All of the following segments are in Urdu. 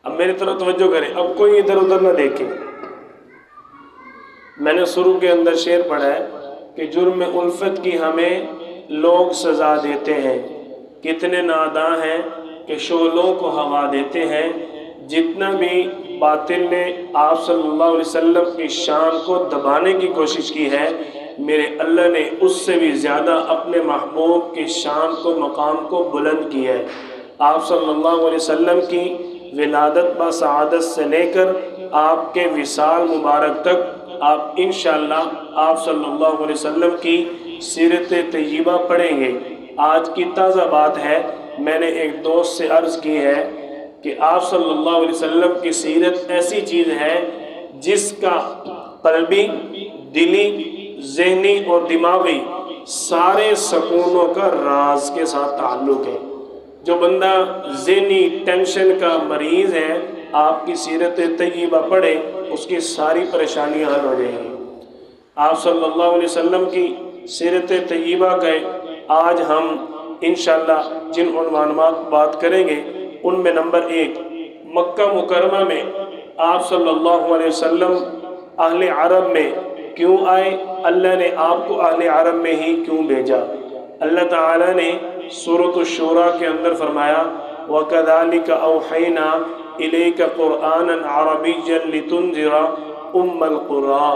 اب میری طرف توجہ کریں، اب کوئی ادھر ادھر نہ دیکھے۔ میں نے شروع کے اندر شعر پڑھا ہے کہ جرم الفت کی ہمیں لوگ سزا دیتے ہیں، کتنے ناداں ہیں کہ شعلوں کو ہوا دیتے ہیں۔ جتنا بھی باطل نے آپ صلی اللہ علیہ وسلم کی شان کو دبانے کی کوشش کی ہے، میرے اللہ نے اس سے بھی زیادہ اپنے محبوب کی شان کو، مقام کو بلند کیا ہے۔ آپ صلی اللہ علیہ وسلم کی ولادت با سعادت سے لے کر آپ کے وصال مبارک تک آپ انشاءاللہ آپ صلی اللہ علیہ وسلم کی سیرت طیبہ پڑھیں گے۔ آج کی تازہ بات ہے، میں نے ایک دوست سے عرض کی ہے کہ آپ صلی اللہ علیہ وسلم کی سیرت ایسی چیز ہے جس کا قلبی، دلی، ذہنی اور دماغی سارے سکونوں کا راز کے ساتھ تعلق ہے۔ جو بندہ ذہنی ٹینشن کا مریض ہے، آپ کی سیرت طیبہ پڑھے، اس کی ساری پریشانیاں حل ہو جائیں گی۔ آپ صلی اللہ علیہ وسلم کی سیرت طیبہ کا آج ہم انشاءاللہ جن عنوانات بات کریں گے ان میں نمبر 1، مکہ مکرمہ میں آپ صلی اللہ علیہ وسلم اہل عرب میں کیوں آئے، اللہ نے آپ کو اہل عرب میں ہی کیوں بھیجا۔ اللہ تعالیٰ نے سورۃ الشورى کے اندر فرمایا وَكَذَلِكَ أَوْحَيْنَا إِلَيْكَ قُرْآنًا عَرَبِيًّا لِتُنذِرَ أُمَّ الْقُرَىٰ،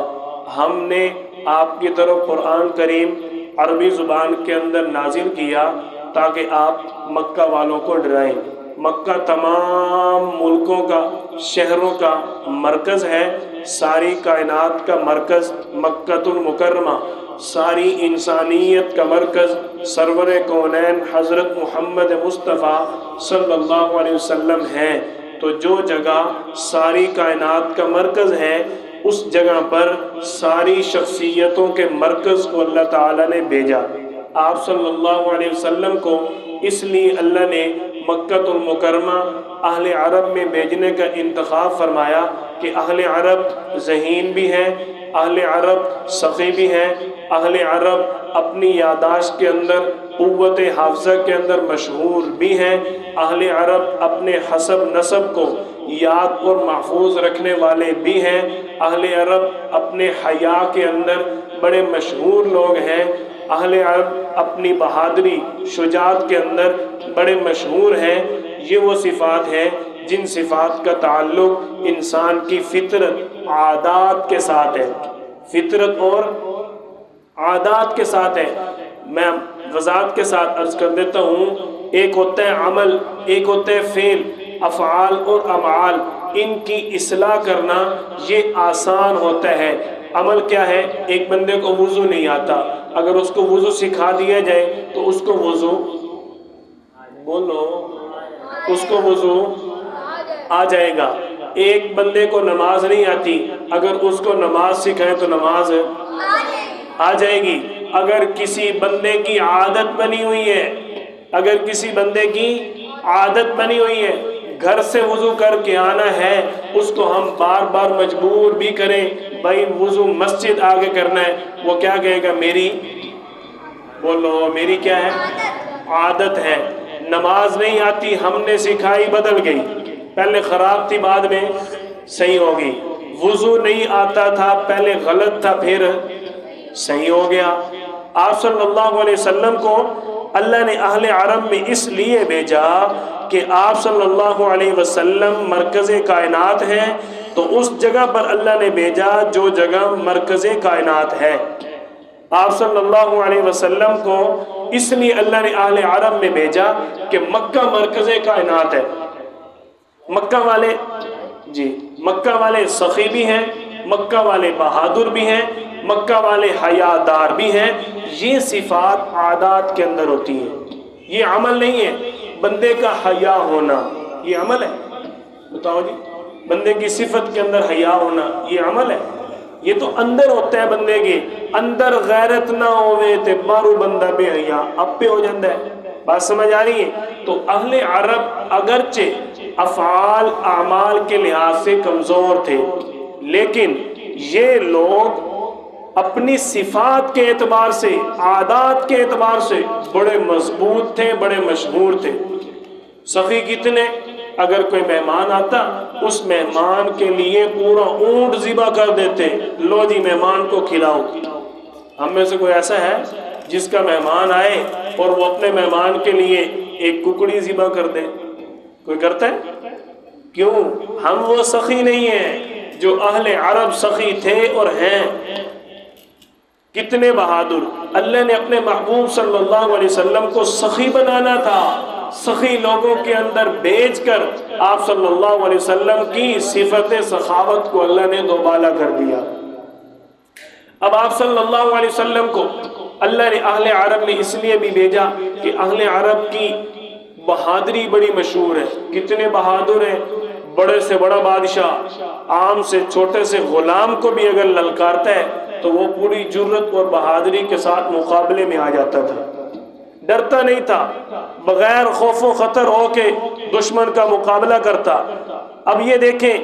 ہم نے آپ کی طرف قرآن کریم عربی زبان کے اندر نازل کیا تاکہ آپ مکہ والوں کو ڈرائیں۔ مکہ تمام ملکوں کا، شہروں کا مرکز ہے، ساری کائنات کا مرکز مکۃ المکرمہ، ساری انسانیت کا مرکز سرور کونین حضرت محمد مصطفیٰ صلی اللہ علیہ وسلم ہے۔ تو جو جگہ ساری کائنات کا مرکز ہے، اس جگہ پر ساری شخصیتوں کے مرکز کو اللہ تعالیٰ نے بھیجا۔ آپ صلی اللہ علیہ وسلم کو اس لیے اللہ نے مکہ المکرمہ اہل عرب میں بھیجنے کا انتخاب فرمایا کہ اہل عرب ذہین بھی ہیں، اہل عرب سخی بھی ہیں، اہل عرب اپنی یادداشت کے اندر، قوت حافظہ کے اندر مشہور بھی ہیں، اہل عرب اپنے حسب نسب کو یاد اور محفوظ رکھنے والے بھی ہیں، اہل عرب اپنے حیا کے اندر بڑے مشہور لوگ ہیں، اہل عرب اپنی بہادری، شجاعت کے اندر بڑے مشہور ہیں۔ یہ وہ صفات ہیں جن صفات کا تعلق انسان کی فطرت، عادات کے ساتھ ہے، فطرت اور عادات کے ساتھ ہے۔ میں وضاحت کے ساتھ عرض کر دیتا ہوں، ایک ہوتا ہے عمل، ایک ہوتا ہے فعل، افعال اور اعمال، ان کی اصلاح کرنا یہ آسان ہوتا ہے۔ عمل کیا ہے؟ ایک بندے کو وضو نہیں آتا، اگر اس کو وضو سکھا دیا جائے تو اس کو وضو، بولو، اس کو وضو آ جائے گا۔ ایک بندے کو نماز نہیں آتی، اگر اس کو نماز سکھائے تو نماز آ جائے گی۔ اگر کسی بندے کی عادت بنی ہوئی ہے، اگر کسی بندے کی عادت بنی ہوئی ہے گھر سے وضو کر کے آنا ہے، اس کو ہم بار بار مجبور بھی کریں بھائی وضو مسجد آگے کرنا ہے، وہ کیا کہے گا؟ میری، بولو، میری کیا ہے؟ عادت ہے۔ نماز نہیں آتی، ہم نے سکھائی، بدل گئی، پہلے خراب تھی بعد میں صحیح ہوگی۔ وضو نہیں آتا تھا، پہلے غلط تھا پھر صحیح ہو گیا۔ آپ صلی اللہ علیہ وسلم کو اللہ نے اہل عرب میں اس لیے بھیجا کہ آپ صلی اللہ علیہ وسلم مرکز کائنات ہیں، تو اس جگہ پر اللہ نے بھیجا جو جگہ مرکز کائنات ہے۔ آپ صلی اللہ علیہ وسلم کو اس لیے اللہ نے اہل عرب میں بھیجا کہ مکہ مرکز کائنات ہے۔ مکہ والے، جی، مکہ والے سخی بھی ہیں، مکہ والے بہادر بھی ہیں، مکہ والے حیادار بھی ہیں۔ یہ صفات عادات کے اندر ہوتی ہیں، یہ عمل نہیں ہے۔ بندے کا حیا ہونا یہ عمل ہے؟ بتاؤ جی، بندے کی صفت کے اندر حیا ہونا یہ عمل ہے؟ یہ تو اندر ہوتا ہے بندے کے اندر۔ غیرت نہ ہوئے تے بارو بندہ بے حیا اب پہ ہو جاتا ہے۔ بات سمجھ آ رہی ہے؟ تو اہل عرب اگرچہ افعال اعمال کے لحاظ سے کمزور تھے، لیکن یہ لوگ اپنی صفات کے اعتبار سے، عادات کے اعتبار سے بڑے مضبوط تھے، بڑے مشہور تھے۔ سخی کتنے؟ اگر کوئی مہمان آتا اس مہمان کے لیے پورا اونٹ ذبح کر دیتے، لو جی مہمان کو کھلاؤ۔ ہم میں سے کوئی ایسا ہے جس کا مہمان آئے اور وہ اپنے مہمان کے لیے ایک ککڑی ذبح کر دے؟ کوئی کرتا ہے؟ کیوں؟ ہم وہ سخی نہیں ہیں جو اہل عرب سخی تھے اور ہیں۔ کتنے بہادر! اللہ نے اپنے محبوب صلی اللہ علیہ وسلم کو سخی بنانا تھا، سخی لوگوں کے اندر بھیج کر آپ صلی اللہ علیہ وسلم کی صفت سخاوت کو اللہ نے دوبالا کر دیا۔ اب آپ صلی اللہ علیہ وسلم کو اللہ نے اہل عرب میں اس لیے بھی بھیجا کہ اہل عرب کی بہادری بڑی مشہور ہے۔ کتنے بہادر ہیں! بڑے سے بڑا بادشاہ عام سے چھوٹے سے غلام کو بھی اگر للکارتا ہے تو وہ پوری جرت اور بہادری کے ساتھ مقابلے میں آ جاتا تھا، ڈرتا نہیں تھا، بغیر خوف و خطر ہو کے دشمن کا مقابلہ کرتا۔ اب یہ دیکھیں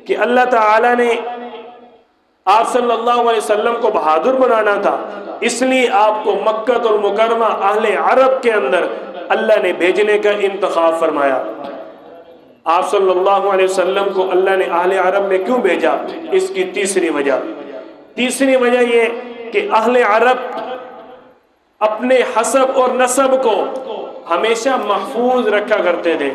کہ اللہ تعالیٰ نے آپ صلی اللہ علیہ وسلم کو بہادر بنانا تھا، اس لیے آپ کو مکہ المکرمہ اہل عرب کے اندر اللہ نے بھیجنے کا انتخاب فرمایا۔ آپ صلی اللہ علیہ وسلم کو اللہ نے اہل عرب میں کیوں بھیجا؟ اس کی تیسری وجہ یہ کہ اہل عرب اپنے حسب اور نسب کو ہمیشہ محفوظ رکھا کرتے تھے۔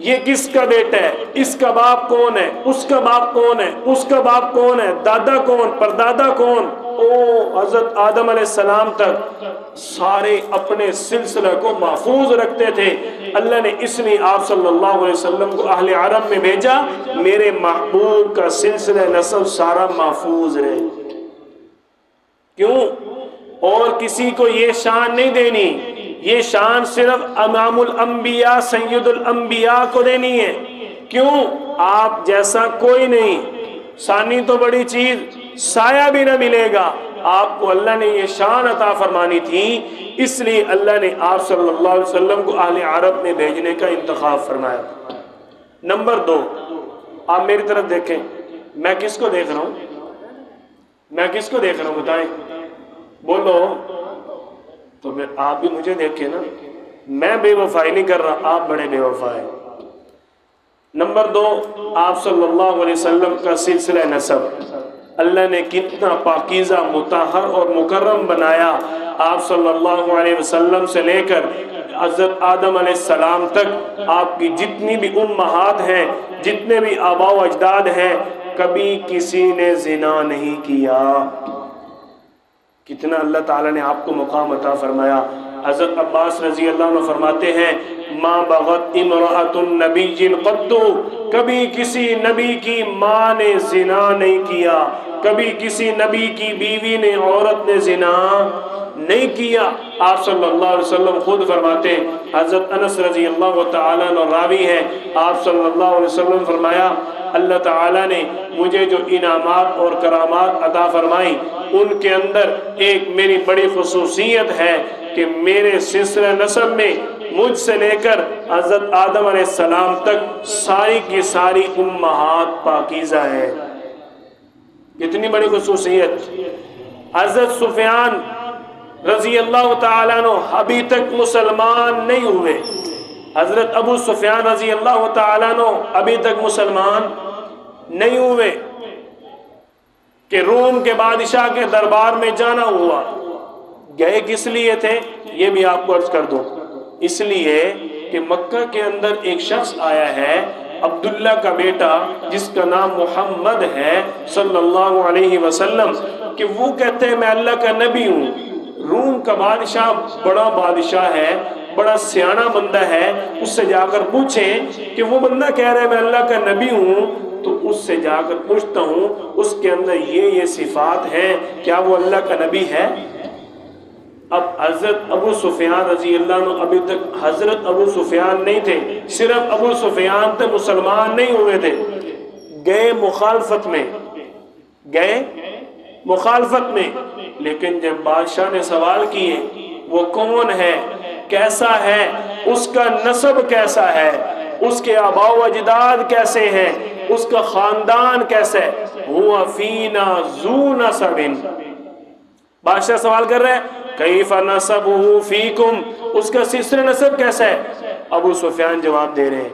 یہ کس کا بیٹا ہے، اس کا باپ کون ہے، اس کا باپ کون ہے، اس کا باپ کون ہے، دادا کون، پردادا کون، حضرت آدم علیہ السلام تک سارے اپنے سلسلہ کو محفوظ رکھتے تھے۔ اللہ نے اس لیے آپ صلی اللہ علیہ وسلم کو اہل عرب میں بھیجا، میرے محبوب کا سلسلہ نسب سارا محفوظ رہے۔ کیوں؟ اور کسی کو یہ شان نہیں دینی، یہ شان صرف امام الانبیاء سید الانبیاء کو دینی ہے۔ کیوں؟ آپ جیسا کوئی نہیں، ثانی تو بڑی چیز سایہ بھی نہ ملے گا، آپ کو اللہ نے یہ شان عطا فرمانی تھی، اس لیے اللہ نے آپ صلی اللہ علیہ وسلم کو اہل عرب میں بھیجنے کا انتخاب فرمایا۔ نمبر 2، آپ میری طرف دیکھیں، میں کس کو دیکھ رہا ہوں بتائیں؟ بولو تو پھر آپ بھی مجھے دیکھیں نا، میں بے وفائی نہیں کر رہا، آپ بڑے بے وفا ہیں۔ نمبر 2، آپ صلی اللہ علیہ وسلم کا سلسلہ نسب اللہ نے کتنا پاکیزہ، مطہر اور مکرم بنایا۔ آپ صلی اللہ علیہ وسلم سے لے کر حضرت آدم علیہ السلام تک آپ کی جتنی بھی امہات ہیں، جتنے بھی آباء و اجداد ہیں، کبھی کسی نے زنا نہیں کیا۔ کتنا اللہ تعالیٰ نے آپ کو مقام عطا فرمایا۔ حضرت عباس رضی اللہ عنہ فرماتے ہیں، ما بغت امرأۃ النبی قط، کبھی کسی نبی کی ماں نے زنا نہیں کیا، کبھی کسی نبی کی بیوی نے، عورت نے زنا نہیں کیا۔ آپ صلی اللہ علیہ وسلم خود فرماتے ہیں، حضرت انس رضی اللہ تعالیٰ عنہ راوی ہے، آپ صلی اللہ علیہ وسلم فرمایا، اللہ تعالیٰ نے مجھے جو انعامات اور کرامات عطا فرمائی، ان کے اندر ایک میری بڑی خصوصیت ہے کہ میرے سلسلہ نسب میں مجھ سے لے کر حضرت آدم علیہ السلام تک ساری کی ساری امہات پاکیزہ ہیں۔ کتنی بڑی خصوصیت! حضرت سفیان رضی اللہ تعالیٰ عنہ ابھی تک مسلمان نہیں ہوئے، حضرت ابو سفیان رضی اللہ تعالیٰ عنہ ابھی تک مسلمان نہیں ہوئے کہ روم کے بادشاہ کے دربار میں جانا ہوا۔ گئے کس لیے تھے یہ بھی آپ کو عرض کر دوں، اس لیے کہ مکہ کے اندر ایک شخص آیا ہے، عبداللہ کا بیٹا جس کا نام محمد ہے صلی اللہ علیہ وسلم، کہ وہ کہتے ہیں میں اللہ کا نبی ہوں۔ روم کا بادشاہ بڑا بادشاہ ہے، بڑا سیانہ بندہ ہے، اس سے جا کر پوچھیں کہ وہ بندہ کہہ رہا ہے میں اللہ کا نبی ہوں، تو اس سے جا کر پوچھتا ہوں اس کے اندر یہ صفات ہیں، کیا وہ اللہ کا نبی ہے؟ اب حضرت ابو سفیان رضی اللہ عنہ ابھی تک حضرت ابو سفیان نہیں تھے، صرف ابو سفیان تھے، مسلمان نہیں ہوئے تھے۔ گئے مخالفت میں، لیکن جب بادشاہ نے سوال کیے وہ کون ہے، کیسا ہے، اس کا نسب کیسا ہے، اس کے آباء و اجداد کیسے ہیں، اس کا خاندان کیسا ہے، ہوا فینا ذو نسب، بادشاہ سوال کر رہے ہیں کیف نسبہ فیکم، اس کا سلسلہ نسب کیسا ہے؟ ابو سفیان جواب دے رہے ہیں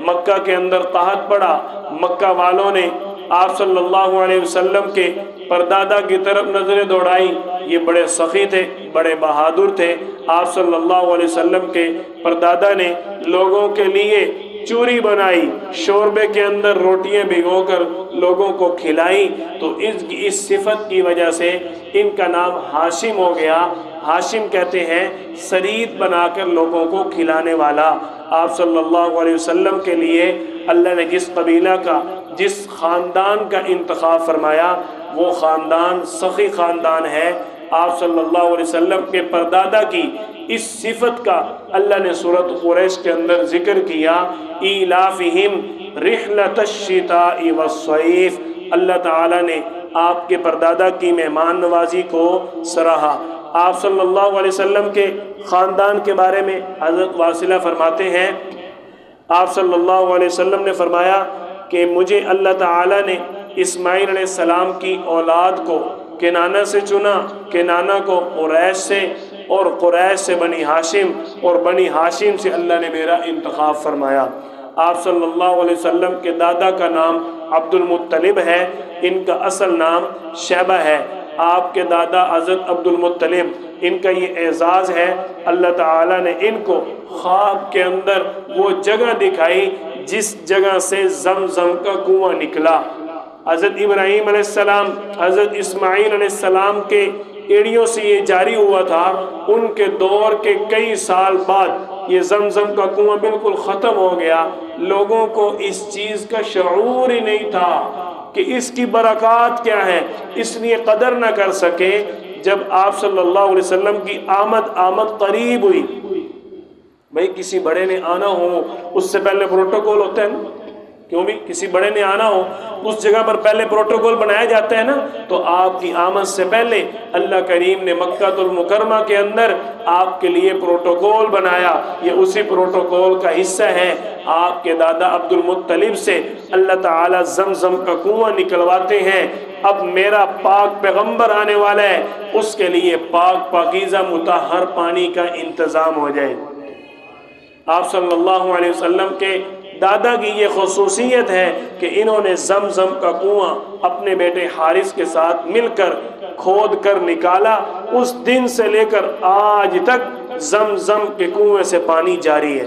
مکہ کے اندر قحط پڑا، مکہ والوں نے آپ صلی اللہ علیہ وسلم کے پردادا کی طرف نظریں دوڑائی، یہ بڑے سخی تھے، بڑے بہادر تھے۔ آپ صلی اللہ علیہ وسلم کے پردادا نے لوگوں کے لیے چوری بنائی، شوربے کے اندر روٹیاں بھگو کر لوگوں کو کھلائی، تو اس صفت کی وجہ سے ان کا نام ہاشم ہو گیا۔ ہاشم کہتے ہیں سرید بنا کر لوگوں کو کھلانے والا۔ آپ صلی اللہ علیہ وسلم کے لیے اللہ نے جس قبیلہ کا، جس خاندان کا انتخاب فرمایا وہ خاندان سخی خاندان ہے۔ آپ صلی اللہ علیہ وسلم کے پردادا کی اس صفت کا اللہ نے سورۃ قریش کے اندر ذکر کیا، ایلافہم رحلۃ الشتاء والصیف۔ اللہ تعالیٰ نے آپ کے پردادا کی مہمان نوازی کو سراہا۔ آپ صلی اللہ علیہ وسلم کے خاندان کے بارے میں حضرت واصلہ فرماتے ہیں، آپ صلی اللہ علیہ وسلم نے فرمایا کہ مجھے اللہ تعالیٰ نے اسماعیل علیہ السلام کی اولاد کو کنانہ سے چنا، کنانہ کو قریش سے، اور قریش سے بنی ہاشم، اور بنی ہاشم سے اللہ نے میرا انتخاب فرمایا۔ آپ صلی اللہ علیہ وسلم کے دادا کا نام عبد المطلب ہے، ان کا اصل نام شیبہ ہے۔ آپ کے دادا حضرت عبد المطلب، ان کا یہ اعزاز ہے، اللہ تعالیٰ نے ان کو خواب کے اندر وہ جگہ دکھائی جس جگہ سے زمزم کا کنواں نکلا۔ حضرت ابراہیم علیہ السلام، حضرت اسماعیل علیہ السلام کے ایڑیوں سے یہ جاری ہوا تھا، ان کے دور کے کئی سال بعد یہ زمزم کا کنواں بالکل ختم ہو گیا۔ لوگوں کو اس چیز کا شعور ہی نہیں تھا کہ اس کی برکات کیا ہے، اس لیے قدر نہ کر سکے۔ جب آپ صلی اللہ علیہ وسلم کی آمد قریب ہوئی، بھئی کسی بڑے نے آنا ہو اس سے پہلے پروٹوکول ہوتا ہے نا، کیوں بھی کسی بڑے نے آنا ہو اس جگہ پر پہلے پروٹوکول بنایا جاتا ہے نا، تو آپ کی آمد سے پہلے اللہ کریم نے مکہ المکرمہ کے اندر آپ کے لیے پروٹوکول بنایا۔ یہ اسی پروٹوکول کا حصہ ہے۔ آپ کے دادا عبد المطلب سے اللہ تعالیٰ زمزم کا کنواں نکلواتے ہیں۔ اب میرا پاک پیغمبر آنے والا ہے، اس کے لیے پاک پاکیزہ مطہر پانی کا انتظام ہو جائے۔ آپ صلی اللہ علیہ وسلم کے دادا کی یہ خصوصیت ہے کہ انہوں نے زمزم کا کنواں اپنے بیٹے حارث کے ساتھ مل کر کھود کر نکالا۔ اس دن سے لے کر آج تک زمزم کے کنویں سے پانی جاری ہے۔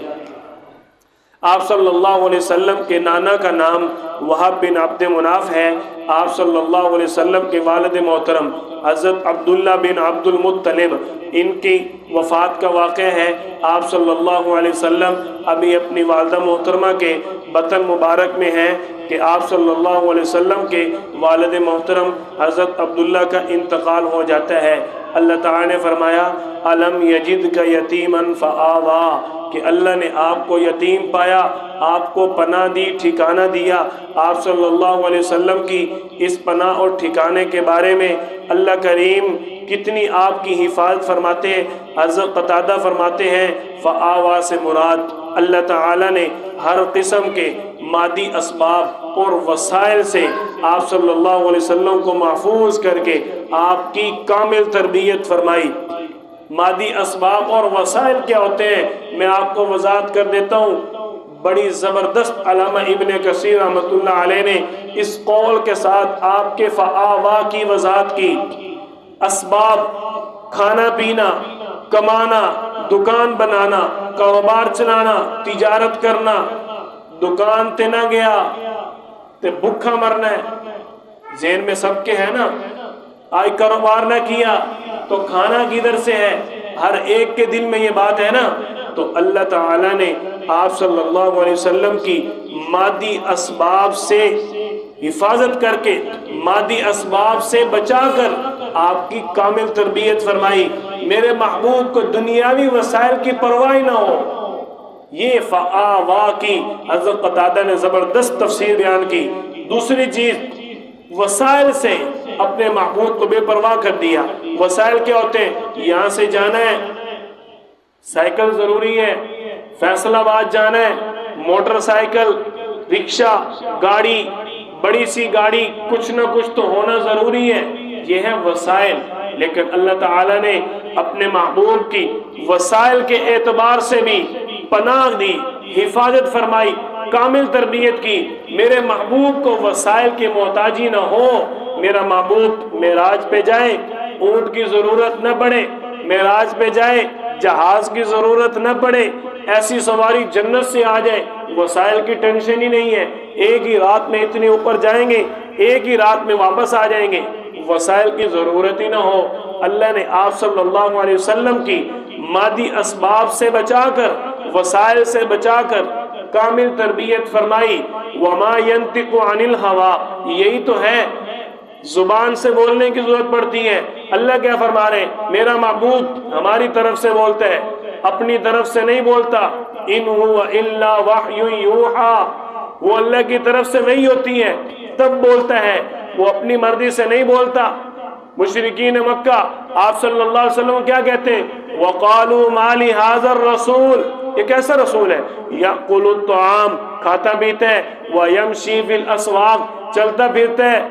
آپ صلی اللہ علیہ وسلم کے نانا کا نام وہب بن عبد مناف ہے۔ آپ صلی اللہ علیہ وسلم کے والد محترم حضرت عبداللہ بن عبد المطلب، ان کی وفات کا واقعہ ہے۔ آپ صلی اللہ علیہ وسلم ابھی اپنی والدہ محترمہ کے بطن مبارک میں ہیں کہ آپ صلی اللہ علیہ وسلم کے والد محترم حضرت عبداللہ کا انتقال ہو جاتا ہے۔ اللہ تعالیٰ نے فرمایا الم یجدک یتیما فآویٰ، کہ اللہ نے آپ کو یتیم پایا، آپ کو پناہ دی، ٹھکانہ دیا۔ آپ صلی اللہ علیہ وسلم کی اس پناہ اور ٹھکانے کے بارے میں اللہ کریم کتنی آپ کی حفاظت فرماتے ہیں۔ حضرت قتادہ فرماتے ہیں فآویٰ سے مراد اللہ تعالیٰ نے ہر قسم کے مادی اسباب اور وسائل سے آپ صلی اللہ علیہ وسلم کو محفوظ کر کے آپ کی کامل تربیت فرمائی۔ مادی اسباب اور وسائل کیا ہوتے ہیں میں آپ کو وضاحت کر دیتا ہوں۔ بڑی زبردست علامہ ابن کثیر رحمۃ اللہ علیہ نے اس قول کے ساتھ آپ کے فآویٰ کی وضاحت کی۔ اسباب، کھانا پینا، کمانا، دکان بنانا، کاروبار چلانا، تجارت کرنا۔ دکان تے نہ گیا تے بھوکا مرنا ہے، ذہن میں سب کے ہے نا۔ آج کاروبار نہ کیا تو کھانا کدھر سے ہے، ہر ایک کے دل میں یہ بات ہے نا۔ تو اللہ تعالیٰ نے آپ صلی اللہ علیہ وسلم کی مادی اسباب سے حفاظت کر کے، مادی اسباب سے بچا کر آپ کی کامل تربیت فرمائی۔ میرے محبوب کو دنیاوی وسائل کی پرواہ نہ ہو۔ یہ فآویٰ کی حضرت قتادہ نے زبردست تفسیر بیان کی۔ دوسری چیز، وسائل سے اپنے محبوب کو بے پرواہ کر دیا۔ وسائل کیا ہوتے ہیں؟ یہاں سے جانا ہے سائیکل ضروری ہے، فیصل آباد جانا ہے موٹر سائیکل، رکشہ، گاڑی، بڑی سی گاڑی، کچھ نہ کچھ تو ہونا ضروری ہے۔ یہ ہے وسائل۔ لیکن اللہ تعالیٰ نے اپنے محبوب کی وسائل کے اعتبار سے بھی پناہ دی، حفاظت فرمائی۔ کامل تربیت کی، میرے محبوب کو وسائل کی محتاجی نہ ہو، میرا محبوب معراج پہ جائے اونٹ کی ضرورت نہ پڑے، معراج پہ جائے جہاز کی ضرورت نہ پڑے، ایسی سواری جنت سے آ جائے، وسائل کی ٹینشن ہی نہیں ہے، ایک ہی رات میں اتنے اوپر جائیں گے، ایک ہی رات میں واپس آ جائیں گے، وسائل کی ضرورت ہی نہ ہو۔ اللہ نے آپ صلی اللہ علیہ وسلم کی مادی اسباب سے بچا کر، وسائل سے بچا کر کامل تربیت فرمائی۔ وَمَا يَنْتِقُ عَنِ الْهَوَىٰ، یہی تو ہے، زبان سے بولنے کی ضرورت پڑتی ہے۔ اللہ کیا فرما رہے ہیں؟ میرا معبود ہماری طرف سے بولتا ہے، اپنی طرف سے نہیں بولتا۔ إِنْ هُوَ إِلَّا وَحْيٌ يُوحَىٰ، وہ اللہ کی طرف سے وحی ہوتی ہے تب بولتا ہے، وہ اپنی مرضی سے نہیں بولتا۔ مشرکین مکہ آپ صلی اللہ علیہ وسلم کیا کہتے ہیں؟ وَقَالُوا مَا لِهَٰذَا الرَّسُولِ، یہ کیسا رسول ہے؟ يَأْكُلُ الطَّعَامَ، کھاتا پیتا ہے، وَيَمْشِي فِي الْأَسْوَاقِ، چلتا پھرتا ہے۔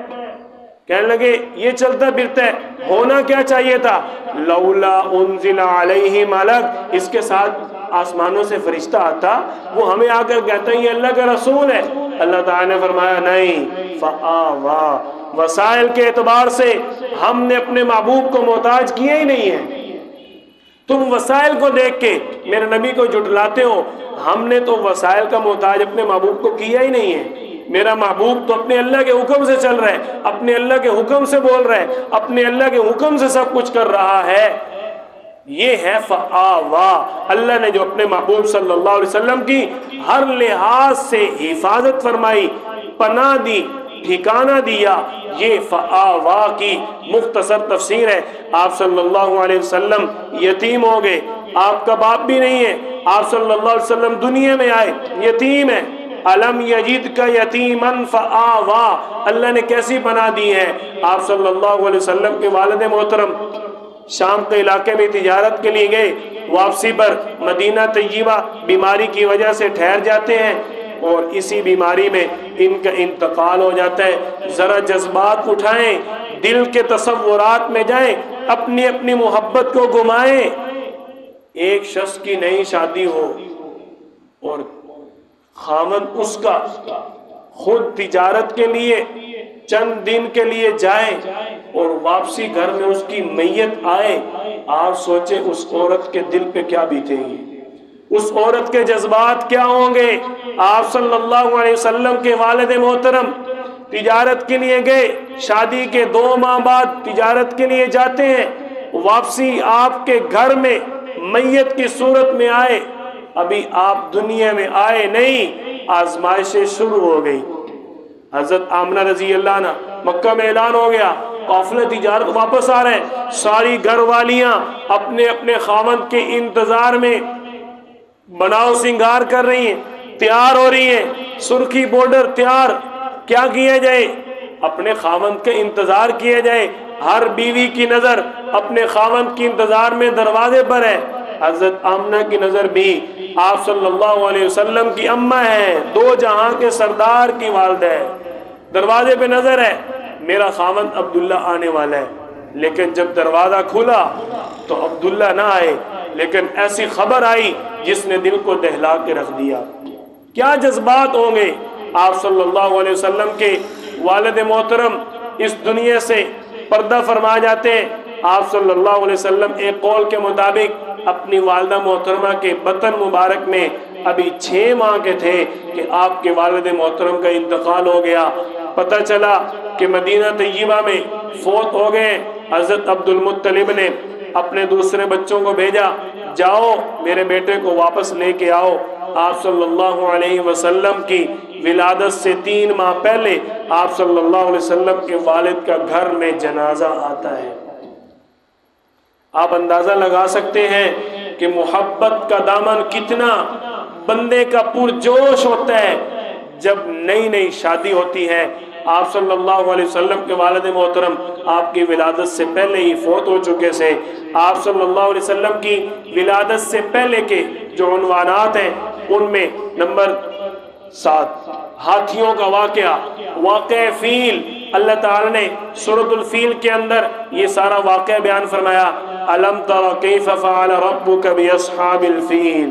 کہنے لگے یہ چلتا پھرتا ہے، ہونا کیا چاہیے تھا؟ لولا انزل علیہ ملک، اس کے ساتھ آسمانوں سے فرشتہ آتا، وہ ہمیں آ کر کہتا ہے یہ اللہ کا رسول ہے۔ اللہ تعالیٰ نے فرمایا نہیں، فآوا، وسائل کے اعتبار سے ہم نے اپنے محبوب کو محتاج کیا ہی نہیں ہے۔ تم وسائل کو دیکھ کے میرے نبی کو جھٹلاتے ہو، ہم نے تو وسائل کا محتاج اپنے محبوب کو کیا ہی نہیں ہے۔ میرا محبوب تو اپنے اللہ کے حکم سے چل رہا ہے، اپنے اللہ کے حکم سے بول رہا ہے، اپنے اللہ کے حکم سے سب کچھ کر رہا ہے۔ یہ ہے فآوا، اللہ نے جو اپنے محبوب صلی اللہ علیہ وسلم کی ہر لحاظ سے حفاظت فرمائی، پناہ دی، ٹھکانہ دیا، یہ فآوا کی مختصر تفسیر ہے۔ آپ صلی اللہ علیہ وسلم یتیم ہو گئے، آپ کا باپ بھی نہیں ہے، آپ صلی اللہ علیہ وسلم دنیا میں آئے یتیم ہے۔ الم یجدک یتیما فآوا، اللہ نے کیسی پناہ دی ہے۔ آپ صلی اللہ علیہ وسلم کے والد محترم شام کے علاقے میں تجارت کے لیے گئے، واپسی پر مدینہ طیبہ بیماری کی وجہ سے ٹھہر جاتے ہیں، اور اسی بیماری میں ان کا انتقال ہو جاتا ہے۔ ذرا جذبات اٹھائیں، دل کے تصورات میں جائیں، اپنی اپنی محبت کو گمائیں۔ ایک شخص کی نئی شادی ہو اور خامن اس کا خود تجارت کے لیے چند دن کے لیے جائے اور واپسی گھر میں اس کی میت آئے، آپ سوچیں اس عورت کے دل پہ کیا بیتے گی، اس عورت کے جذبات کیا ہوں گے۔ آپ صلی اللہ علیہ وسلم کے والد محترم تجارت کے لیے گئے، شادی کے 2 ماہ بعد تجارت کے لیے جاتے ہیں، واپسی آپ کے گھر میں میت کی صورت میں آئے، ابھی آپ دنیا میں آئے نہیں، آزمائشیں شروع ہو گئی۔ حضرت آمنہ رضی اللہ عنہ، مکہ میں اعلان ہو گیا قافلہ تجارت واپس آ رہے ہیں، ساری گھر والیاں اپنے اپنے خاوند کے انتظار میں بناؤ سنگار کر رہی ہیں، تیار ہو رہی ہیں، سرخی بارڈر تیار، کیا کیا جائے؟ اپنے خاوند کے انتظار کیا جائے۔ ہر بیوی کی نظر اپنے خاوند کی انتظار میں دروازے پر ہے۔ حضرت آمنہ کی نظر بھی آپ صلی اللہ علیہ وسلم کی اماں ہیں، 2 جہاں کے سردار کی والدہ ہے، دروازے پہ نظر ہے، میرا خاوند عبداللہ آنے والا ہے۔ لیکن جب دروازہ کھلا تو عبداللہ نہ آئے، لیکن ایسی خبر آئی جس نے دل کو دہلا کے رکھ دیا۔ کیا جذبات ہوں گے۔ آپ صلی اللہ علیہ وسلم کے والد محترم اس دنیا سے پردہ فرما جاتے ہیں۔ آپ صلی اللہ علیہ وسلم ایک قول کے مطابق اپنی والدہ محترمہ کے بطن مبارک میں ابھی 6 ماہ کے تھے کہ آپ کے والد محترم کا انتقال ہو گیا۔ پتہ چلا کہ مدینہ طیبہ میں فوت ہو گئے۔ حضرت عبد المطلب نے اپنے دوسرے بچوں کو بھیجا، جاؤ میرے بیٹے کو واپس لے کے آؤ۔ آپ صلی اللہ علیہ وسلم کی ولادت سے 3 ماہ پہلے آپ صلی اللہ علیہ وسلم کے والد کا گھر میں جنازہ آتا ہے۔ آپ اندازہ لگا سکتے ہیں کہ محبت کا دامن کتنا بندے کا پرجوش ہوتا ہے جب نئی نئی شادی ہوتی ہے۔ آپ صلی اللہ علیہ وسلم کے والد محترم آپ کی ولادت سے پہلے ہی فوت ہو چکے تھے۔ آپ صلی اللہ علیہ وسلم کی ولادت سے پہلے کے جو عنوانات ہیں ان میں نمبر 7 ہاتھیوں کا واقعہ، واقع فیل۔ اللہ تعالی نے سورۃ الفیل کے اندر یہ سارا واقعہ بیان فرمایا۔ الم تر کیف فعل ربک باصحاب الفیل،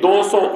200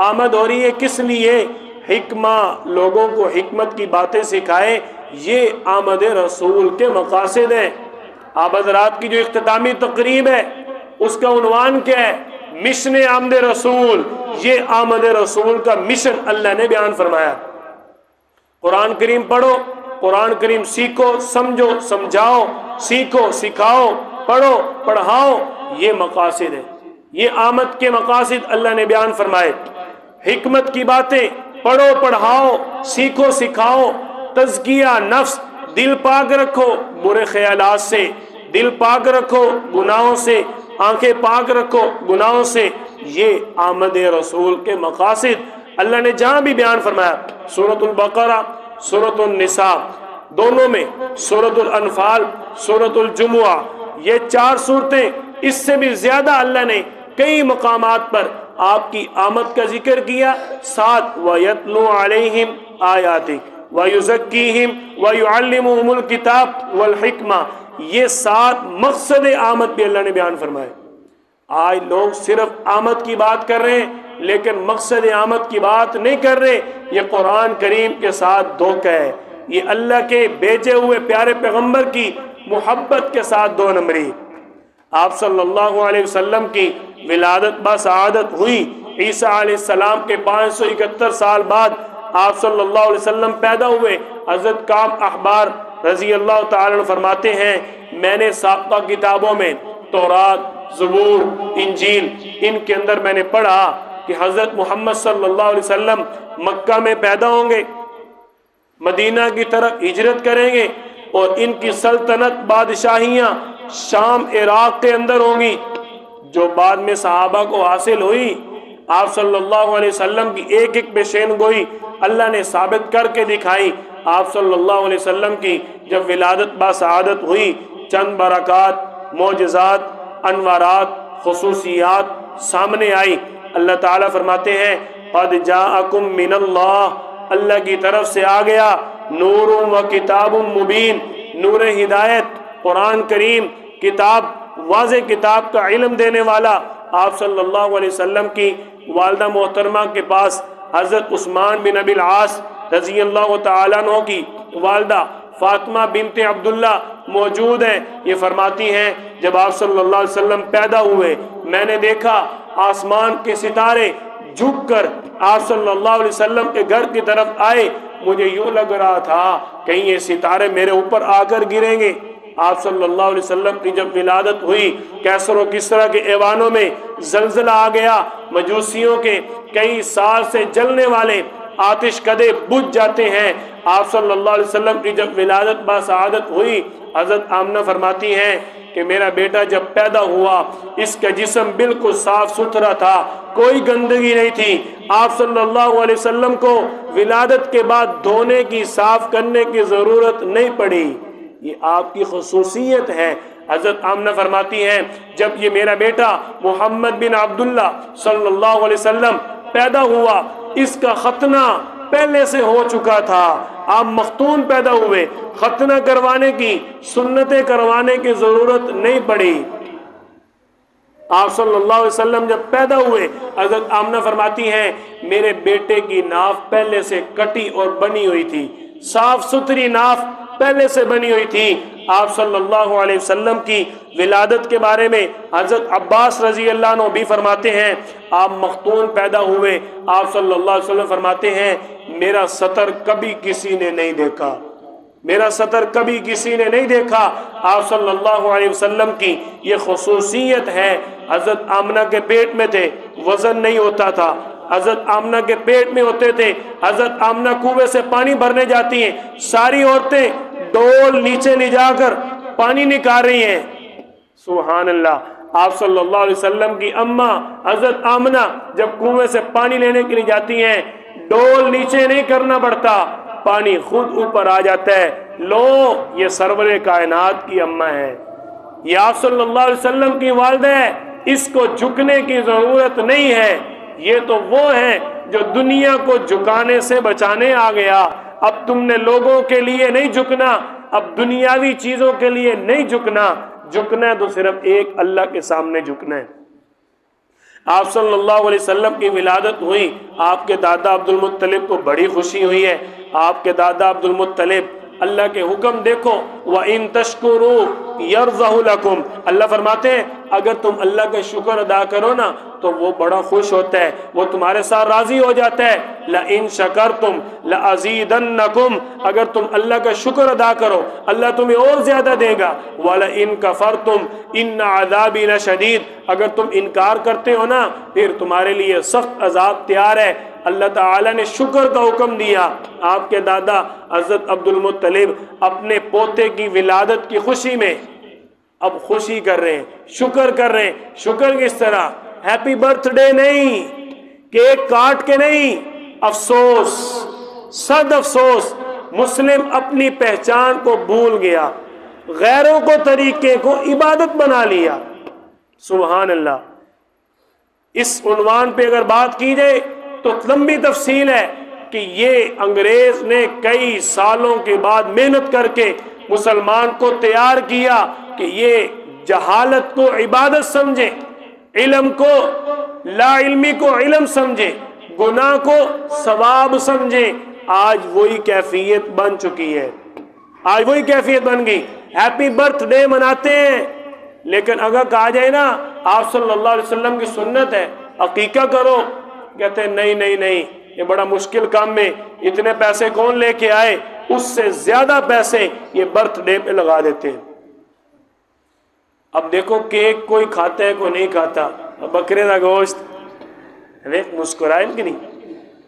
آمد ہو رہی ہے کس لیے؟ حکمہ، لوگوں کو حکمت کی باتیں سکھائے، یہ آمد رسول کے مقاصد ہیں۔ آپ حضرات کی جو اختتامی تقریب ہے اس کا عنوان کیا ہے؟ مشن آمد رسول۔ یہ آمد رسول کا مشن اللہ نے بیان فرمایا۔ قرآن کریم پڑھو، قرآن کریم سیکھو، سمجھو، سمجھاؤ، سیکھو، سکھاؤ، پڑھو، پڑھاؤ، یہ مقاصد ہے، یہ آمد کے مقاصد اللہ نے بیان فرمائے۔ حکمت کی باتیں پڑھو، پڑھاؤ، سیکھو، سکھاؤ، تزکیہ نفس، دل پاک رکھو برے خیالات سے، دل پاک رکھو گناہوں سے، آنکھیں پاک رکھو گناہوں سے، یہ آمد رسول کے مقاصد اللہ نے جہاں بھی بیان فرمایا۔ سورۃ البقرہ، سورۃ النساء، دونوں میں، سورۃ الانفال، سورۃ الجمعہ، یہ 4 صورتیں، اس سے بھی زیادہ اللہ نے کئی مقامات پر آپ کی آمد کا ذکر کیا۔ ساتھ وَيَتْلُو عَلَيْهِمْ آيَاتِكَ وَيُزَكِّيهِمْ وَيُعَلِّمُهُمُ الْكِتَابَ وَالْحِكْمَةَ، یہ 7 مقصد آمد بھی اللہ نے بیان فرمائے۔ آج لوگ صرف آمد کی بات کر رہے ہیں لیکن مقصد آمد کی بات نہیں کر رہے۔ یہ قرآن کریم کے ساتھ دھوکہ ہے، یہ اللہ کے بھیجے ہوئے پیارے پیغمبر کی محبت کے ساتھ 2 نمبری۔ آپ صلی اللہ علیہ وسلم کی ولادت بسعادت ہوئی، عیسیٰ علیہ السلام کے 571 سال بعد آپ صلی اللہ علیہ وسلم پیدا ہوئے۔ حضرت کعب احبار رضی اللہ تعالیٰ عنہ فرماتے ہیں میں نے سابقہ کتابوں میں تورات، زبور، انجیل، ان کے اندر میں نے پڑھا کہ حضرت محمد صلی اللہ علیہ وسلم مکہ میں پیدا ہوں گے، مدینہ کی طرف ہجرت کریں گے اور ان کی سلطنت بادشاہیاں شام عراق کے اندر ہوں گی، جو بعد میں صحابہ کو حاصل ہوئی۔ آپ صلی اللہ علیہ وسلم کی ایک ایک پیشین گوئی اللہ نے ثابت کر کے دکھائی۔ آپ صلی اللہ علیہ وسلم کی جب ولادت بسعادت ہوئی، چند برکات، معجزات، انوارات، خصوصیات سامنے آئی۔ اللہ تعالیٰ فرماتے ہیں قد جاءکم من اللہ، اللہ کی طرف سے آ گیا نور و کتاب مبین، نور ہدایت، قرآن کریم، کتاب، واضح کتاب کا علم دینے والا۔ آپ صلی اللہ علیہ وسلم کی والدہ محترمہ کے پاس حضرت عثمان بن ابی العاص رضی اللہ تعالیٰ عنہ کی والدہ فاطمہ بنت عبداللہ موجود ہیں۔ یہ فرماتی ہیں جب آپ صلی اللہ علیہ وسلم پیدا ہوئے میں نے دیکھا آسمان کے ستارے جھک کر آپ صلی اللہ علیہ وسلم کے گھر کی طرف آئے، مجھے یوں لگ رہا تھا کہیں یہ ستارے میرے اوپر آ کر گریں گے۔ آپ صلی اللہ علیہ وسلم کی جب ولادت ہوئی، کیسر و کسریٰ کے ایوانوں میں زلزلہ آ گیا، مجوسیوں کے کئی سال سے جلنے والے آتش کدے بجھ جاتے ہیں۔ آپ صلی اللہ علیہ وسلم کی جب ولادت بسعادت ہوئی، حضرت آمنہ فرماتی ہیں کہ میرا بیٹا جب پیدا ہوا اس کا جسم بالکل صاف ستھرا تھا، کوئی گندگی نہیں تھی۔ آپ صلی اللہ علیہ وسلم کو ولادت کے بعد دھونے کی، صاف کرنے کی ضرورت نہیں پڑی، یہ آپ کی خصوصیت ہے۔ حضرت آمنہ فرماتی ہیں جب یہ میرا بیٹا محمد بن عبداللہ صلی اللہ علیہ وسلم پیدا ہوا، اس کا ختنہ پہلے سے ہو چکا تھا، آپ مختون پیدا ہوئے، ختنہ کروانے کی، سنتیں کروانے کی ضرورت نہیں پڑی۔ آپ صلی اللہ علیہ وسلم جب پیدا ہوئے، حضرت آمنہ فرماتی ہیں میرے بیٹے کی ناف پہلے سے کٹی اور بنی ہوئی تھی، صاف ستھری ناف پہلے سے بنی ہوئی تھی۔ آپ صلی اللہ علیہ وسلم کی ولادت کے بارے میں حضرت عباس رضی اللہ عنہ بھی فرماتے ہیں آپ مختون پیدا ہوئے، آپ صلی اللہ علیہ وسلم فرماتے ہیں میرا سطر کبھی کسی نے نہیں دیکھا، میرا سطر کبھی کسی نے نہیں دیکھا۔ آپ صلی اللہ علیہ وسلم کی یہ خصوصیت ہے۔ حضرت آمنہ کے پیٹ میں تھے، وزن نہیں ہوتا تھا، حضرت آمنہ کے پیٹ میں ہوتے تھے، حضرت آمنہ کنویں سے پانی بھرنے جاتی ہیں، ساری عورتیں ڈول نیچے لے جا کر پانی نکال رہی ہیں، سبحان اللہ۔ آپ صلی اللہ علیہ وسلم کی اماں حضرت آمنہ جب کنویں سے پانی لینے کے لیے جاتی ہیں، ڈول نیچے نہیں کرنا پڑتا، پانی خود اوپر آ جاتا ہے۔ لو، یہ سرور کائنات کی اماں ہے، یہ آپ صلی اللہ علیہ وسلم کی والدہ ہے، اس کو جھکنے کی ضرورت نہیں ہے۔ یہ تو وہ ہے جو دنیا کو جھکانے سے بچانے آ گیا۔ اب تم نے لوگوں کے لیے نہیں جھکنا، اب دنیاوی چیزوں کے لیے نہیں جھکنا، جھکنا ہے تو صرف ایک اللہ کے سامنے جھکنا ہے۔ آپ صلی اللہ علیہ وسلم کی ولادت ہوئی، آپ کے دادا عبد المطلب کو بڑی خوشی ہوئی ہے۔ آپ کے دادا عبد المطلب، اللہ کے حکم دیکھو، وَإِن تَشْكُرُوا يَرْضَهُ لَكُمْ، اللہ فرماتے ہیں اگر تم اللہ کا شکر ادا کرو نا تو وہ بڑا خوش ہوتا ہے، وہ تمہارے ساتھ راضی ہو جاتا ہے۔ لَإِن شَكَرْتُمْ لَأَزِيدَنَّكُمْ، اگر تم اللہ کا شکر ادا کرو اللہ تمہیں اور زیادہ دے گا۔ وَلَئِن كَفَرْتُمْ إِنَّ عَذَابِي لَشَدِيدٌ، اگر تم انکار کرتے ہو نا پھر تمہارے لیے سخت عذاب تیار ہے۔ اللہ تعالیٰ نے شکر کا حکم دیا۔ آپ کے دادا حضرت عبد المطلب اپنے پوتے کی ولادت کی خوشی میں اب خوشی کر رہے ہیں، شکر کر رہے ہیں۔ شکر کس طرح؟ ہیپی برتھ ڈے نہیں، کیک کاٹ کے نہیں، افسوس، صد افسوس، مسلم اپنی پہچان کو بھول گیا، غیروں کو طریقے کو عبادت بنا لیا۔ سبحان اللہ۔ اس عنوان پہ اگر بات کی جائے تو لمبی تفصیل ہے کہ یہ انگریز نے کئی سالوں کے بعد محنت کر کے مسلمان کو تیار کیا کہ یہ جہالت کو عبادت سمجھے، علم کو لا علمی کو علم سمجھے، گناہ کو ثواب سمجھے۔ آج وہی کیفیت بن چکی ہے، آج وہی کیفیت بن گئی۔ ہیپی برتھ ڈے مناتے ہیں، لیکن اگر کہا جائے نا آپ صلی اللہ علیہ وسلم کی سنت ہے عقیقہ کرو، کہتے ہیں نہیں نہیں نہیں، یہ بڑا مشکل کام میں، اتنے پیسے کون لے کے آئے؟ اس سے زیادہ پیسے یہ برتھ ڈے پہ لگا دیتے ہیں۔ اب دیکھو کیک کوئی کھاتا ہے کوئی نہیں کھاتا، بکرے دا گوشت مسکرائے کہ نہیں،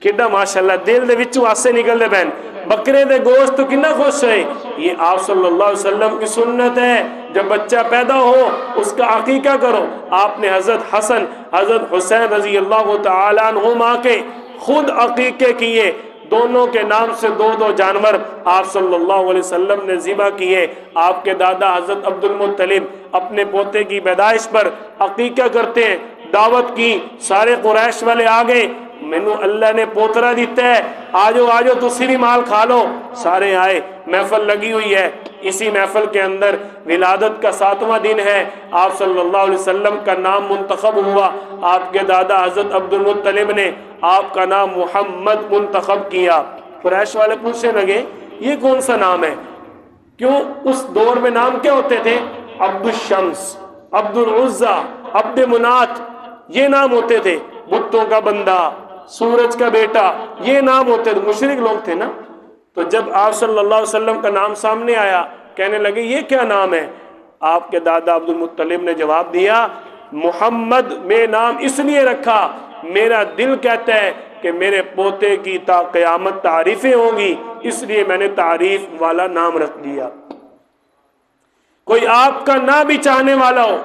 کڈا ماشاءاللہ دل دے وچوں آسے نکل دے بہن، بکرے دے گوشت تو کنا خوش ہے۔ یہ آپ صلی اللہ علیہ وسلم کی سنت ہے، جب بچہ پیدا ہو اس کا عقیقہ کرو۔ آپ نے حضرت حسن حضرت حسین رضی اللہ تعالیٰ عنہما کے خود عقیقے کیے، دونوں کے نام سے دو دو جانور آپ صلی اللہ علیہ وسلم نے ذبح کیے۔ آپ کے دادا حضرت عبد المطلب اپنے پوتے کی پیدائش پر عقیقہ کرتے ہیں، دعوت کی، سارے قریش والے آ گئے، مینو اللہ نے پوترا دیتا ہے، آجو آجو تسی بھی مال کھا لو۔ سارے آئے، محفل لگی ہوئی ہے، اسی محفل کے اندر ولادت کا 7واں دن ہے، آپ صلی اللہ علیہ وسلم کا نام منتخب ہوا۔ آپ کے دادا حضرت عبد المطلب نے آپ کا نام محمد منتخب کیا۔ قریش والے پوچھنے لگے یہ کون سا نام ہے؟ کیوں اس دور میں نام کیا ہوتے تھے؟ عبد الشمس، عبد العزہ، عبد منات، یہ نام ہوتے تھے، بتوں کا بندہ، سورج کا بیٹا، یہ نام ہوتے تھے، مشرک لوگ تھے نا۔ تو جب آپ صلی اللہ علیہ وسلم کا نام سامنے آیا کہنے لگے یہ کیا نام ہے؟ آپ کے دادا عبد المطلب نے جواب دیا محمد میں نام اس لیے رکھا، میرا دل کہتا ہے کہ میرے پوتے کی تا قیامت تعریفیں ہوں گی، اس لیے میں نے تعریف والا نام رکھ دیا۔ کوئی آپ کا نہ بھی چاہنے والا ہو،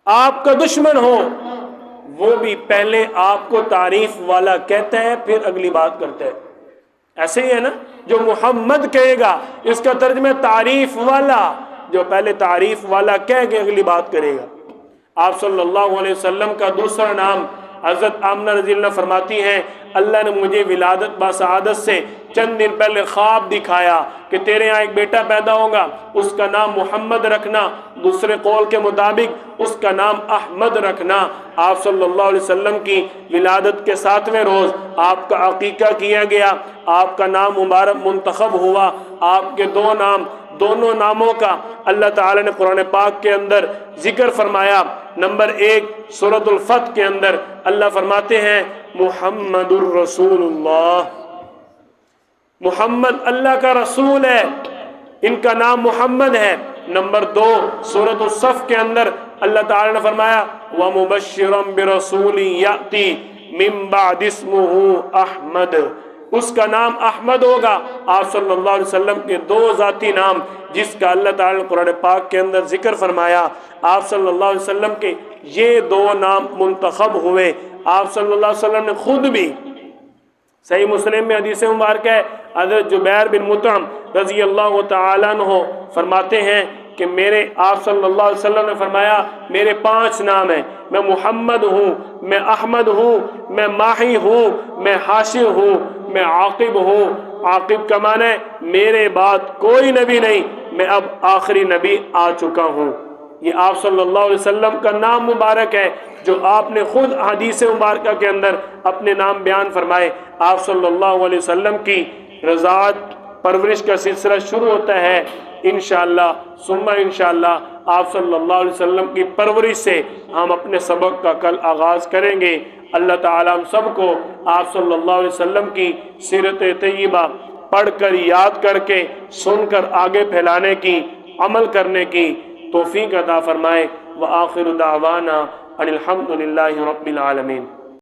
آپ کا دشمن ہو، وہ بھی پہلے آپ کو تعریف والا کہتا ہے پھر اگلی بات کرتا ہے۔ ایسے ہی ہے نا، جو محمد کہے گا اس کا ترجمہ تعریف والا، جو پہلے تعریف والا کہہ کے اگلی بات کرے گا۔ آپ صلی اللہ علیہ وسلم کا دوسرا نام حضرت آمنہ رضی اللہ فرماتی ہیں اللہ نے مجھے ولادت باسعادت سے چند دن پہلے خواب دکھایا کہ تیرے یہاں ایک بیٹا پیدا ہوگا، اس کا نام محمد رکھنا، دوسرے قول کے مطابق اس کا نام احمد رکھنا۔ آپ صلی اللہ علیہ وسلم کی ولادت کے 7ویں روز آپ کا عقیقہ کیا گیا، آپ کا نام مبارک منتخب ہوا۔ آپ کے دونوں ناموں کا اللہ تعالی نے قرآن پاک کے اندر ذکر فرمایا۔ نمبر 1 سورۃ الفتح کے اندر اللہ فرماتے ہیں محمد الرسول اللہ، محمد اللہ کا رسول ہے، ان کا نام محمد ہے۔ نمبر 2 سورۃ الصف کے اندر اللہ تعالی نے فرمایا وَمُبَشِّرًا بِرَسُولٍ يَأْتِي مِن بَعْدِ اسْمُهُ احمد، اس کا نام احمد ہوگا۔ آپ صلی اللہ علیہ وسلم کے 2 ذاتی نام جس کا اللہ تعالی نے قرآن پاک کے اندر ذکر فرمایا، آپ صلی اللہ علیہ وسلم کے یہ 2 نام منتخب ہوئے۔ آپ صلی اللہ علیہ وسلم نے خود بھی صحیح مسلم میں حدیث مبارک ہے، حضرت جبیر بن مطعم رضی اللہ تعالیٰ عنہ فرماتے ہیں کہ آپ صلی اللہ علیہ وسلم نے فرمایا میرے 5 نام ہیں، میں محمد ہوں، میں احمد ہوں، میں ماہی ہوں، میں حاشر ہوں، میں عاقب ہوں۔ عاقب کا معنی ہے میرے بعد کوئی نبی نہیں، میں اب آخری نبی آ چکا ہوں۔ یہ آپ صلی اللہ علیہ وسلم کا نام مبارک ہے جو آپ نے خود حدیث مبارکہ کے اندر اپنے نام بیان فرمائے۔ آپ صلی اللہ علیہ وسلم کی رضاعت پرورش کا سلسلہ شروع ہوتا ہے انشاءاللہ ثم انشاءاللہ آپ صلی اللہ علیہ وسلم کی پرورش سے ہم اپنے سبق کا کل آغاز کریں گے۔ اللہ تعالیٰ ہم سب کو آپ صلی اللہ علیہ وسلم کی سیرت طیبہ پڑھ کر یاد کر کے سن کر آگے پھیلانے کی عمل کرنے کی توفیق عطا فرمائے۔ وآخر دعوانا ان الحمد للہ رب العالمین۔